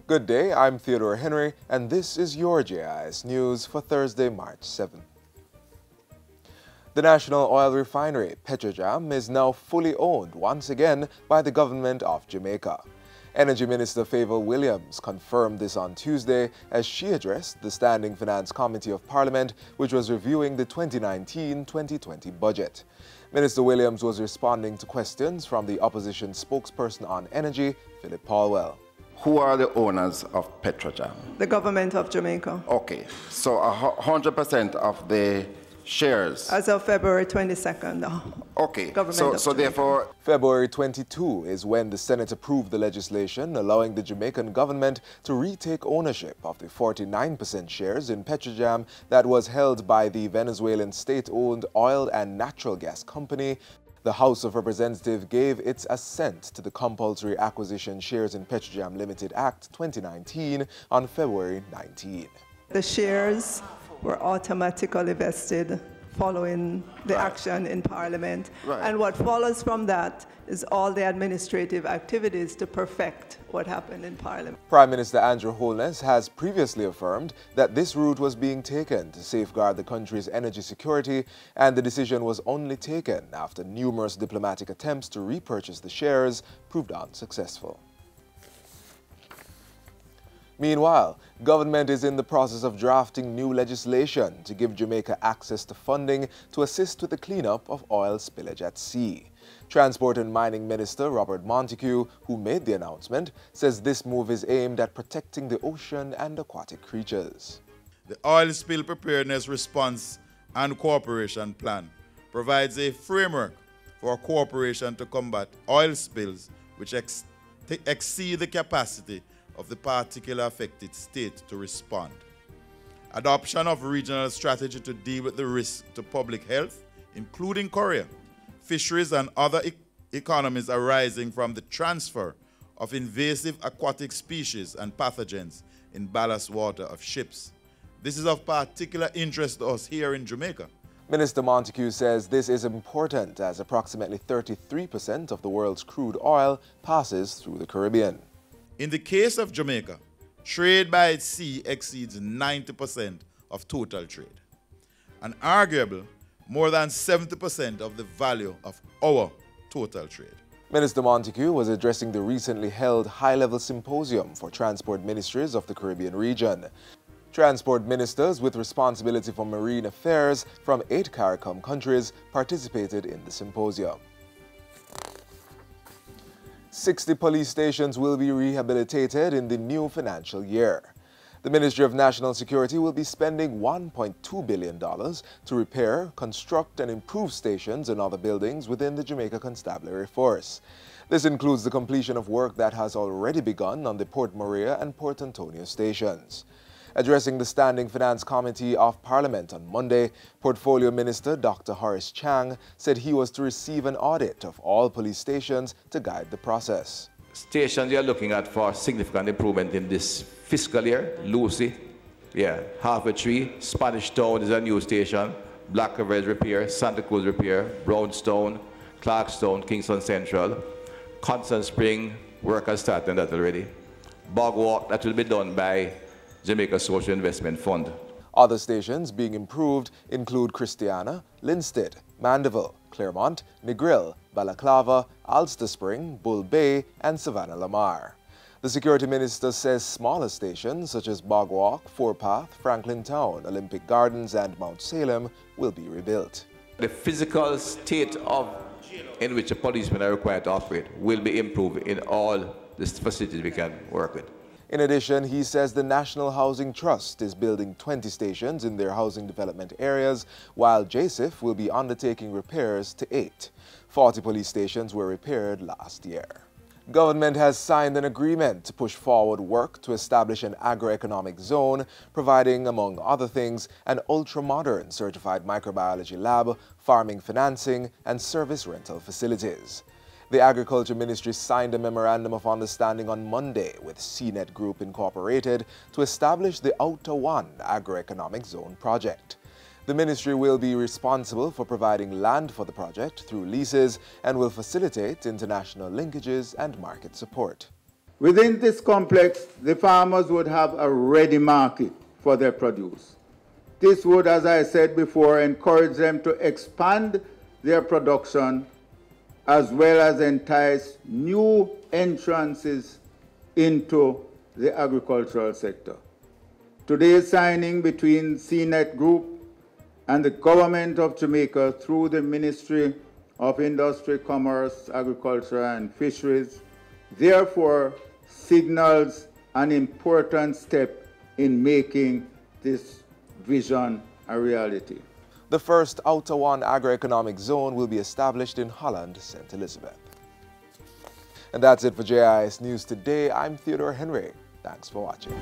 Good day, I'm Theodore Henry, and this is your JIS News for Thursday, March 7th. The national oil refinery, Petrojam, is now fully owned once again by the government of Jamaica. Energy Minister Favour Williams confirmed this on Tuesday as she addressed the Standing Finance Committee of Parliament, which was reviewing the 2019-2020 budget. Minister Williams was responding to questions from the opposition spokesperson on energy, Philip Paulwell. Who are the owners of Petrojam? The government of Jamaica. Okay, so 100% of the shares? As of February 22nd. Okay, so therefore... February 22 is when the Senate approved the legislation allowing the Jamaican government to retake ownership of the 49% shares in Petrojam that was held by the Venezuelan state-owned oil and natural gas company. The House of Representatives gave its assent to the Compulsory Acquisition Shares in Petrojam Limited Act 2019 on February 19. The shares were automatically vested following the action in Parliament. And what follows from that is all the administrative activities to perfect what happened in Parliament. Prime Minister Andrew Holness has previously affirmed that this route was being taken to safeguard the country's energy security, and the decision was only taken after numerous diplomatic attempts to repurchase the shares proved unsuccessful. Meanwhile, government is in the process of drafting new legislation to give Jamaica access to funding to assist with the cleanup of oil spillage at sea. Transport and Mining Minister Robert Montego, who made the announcement, says this move is aimed at protecting the ocean and aquatic creatures. The Oil Spill Preparedness Response and Cooperation Plan provides a framework for cooperation to combat oil spills which exceed the capacity of the particular affected state to respond. Adoption of regional strategy to deal with the risk to public health, including Korea, fisheries and other economies arising from the transfer of invasive aquatic species and pathogens in ballast water of ships. This is of particular interest to us here in Jamaica. Minister Montego says this is important as approximately 33% of the world's crude oil passes through the Caribbean. In the case of Jamaica, trade by sea exceeds 90% of total trade, and arguably more than 70% of the value of our total trade. Minister Montego was addressing the recently held high-level symposium for transport ministries of the Caribbean region. Transport ministers with responsibility for marine affairs from 8 CARICOM countries participated in the symposium. 60 police stations will be rehabilitated in the new financial year. The Ministry of National Security will be spending $1.2 billion to repair, construct, and improve stations and other buildings within the Jamaica Constabulary Force. This includes the completion of work that has already begun on the Port Maria and Port Antonio stations. Addressing the Standing Finance Committee of Parliament on Monday, Portfolio Minister Dr. Horace Chang said he was to receive an audit of all police stations to guide the process. Stations you are looking at for significant improvement in this fiscal year: Lucy, Halfway Tree, Spanish Town is a new station, Black River repair, Santa Cruz repair, Brownstone, Clarkstone, Kingston Central, Constant Spring, work has started on that already. Bog Walk, that will be done by Jamaica Social Investment Fund. Other stations being improved include Christiana, Linstead, Mandeville, Claremont, Negril, Balaclava, Ulster Spring, Bull Bay, and Savannah Lamar. The Security Minister says smaller stations such as Bog Walk, Forepath, Franklin Town, Olympic Gardens, and Mount Salem will be rebuilt. The physical state in which a policeman are required to operate will be improved in all the facilities we can work with. In addition, he says the National Housing Trust is building 20 stations in their housing development areas, while JSIF will be undertaking repairs to 8. 40 police stations were repaired last year. Government has signed an agreement to push forward work to establish an agroeconomic zone, providing, among other things, an ultra-modern certified microbiology lab, farming financing, and service rental facilities. The Agriculture Ministry signed a Memorandum of Understanding on Monday with CNET Group Incorporated to establish the Outer One Agroeconomic Zone project. The ministry will be responsible for providing land for the project through leases and will facilitate international linkages and market support. Within this complex, the farmers would have a ready market for their produce. This would, as I said before, encourage them to expand their production as well as entice new entrances into the agricultural sector. Today's signing between CNET Group and the government of Jamaica through the Ministry of Industry, Commerce, Agriculture and Fisheries therefore signals an important step in making this vision a reality. The first Outer One Agroeconomic Zone will be established in Holland, St. Elizabeth. And that's it for JIS News Today. I'm Theodore Henry. Thanks for watching.